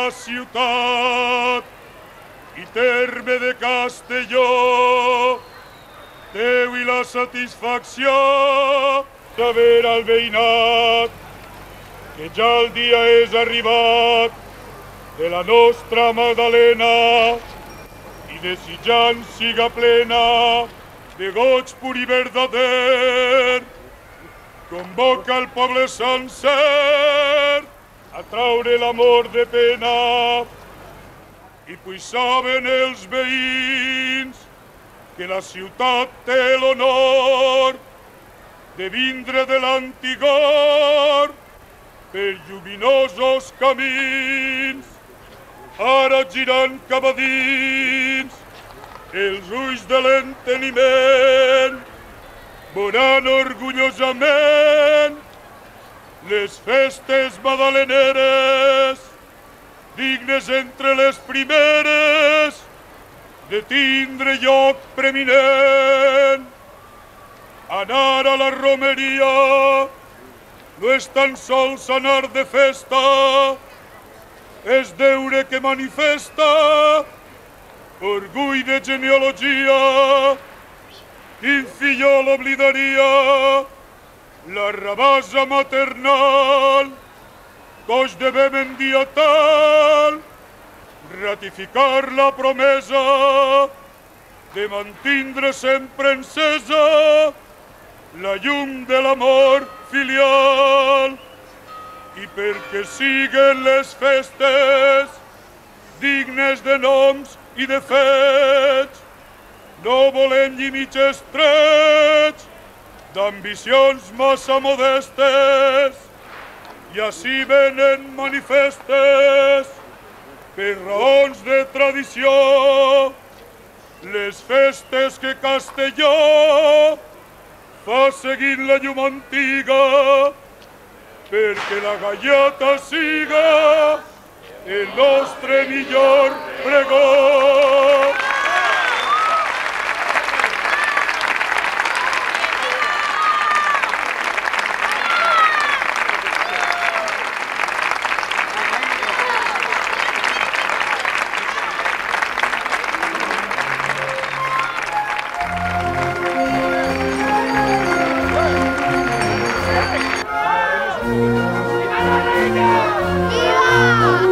la ciutat i terme de Castelló. Déu i la satisfacció de veure el veïnat que ja el dia és arribat de la nostra Magdalena i desitjant siga plena de goig pur i verdader. Convoca el poble sencer a traure l'amor de pena i pues saben els veïns que la ciutat té l'honor de vindre de l'antigor per lluminosos camins. Ara girant cap a dins els ulls de l'enteniment, veuran orgullosament les festes madaleneres, dignes entre les primeres de tindre lloc preeminent. Anar a la romeria no és tan sols anar de festa, és deure que manifesta orgull de genealogia. Quin fillol oblidaria la rabasa maternal, coix devem en dia tal ratificar la promesa de mantindre sempre encesa la llum de l'amor filial. I perquè siguen les festes dignes de noms i de fets, no volem llimits estrets d'ambicions massa modestes, i ací venen manifestes per raons de tradició les festes que Castelló fa seguint la llum antiga, perquè la gaiata siga el nostre millor pregó. ¡Viva!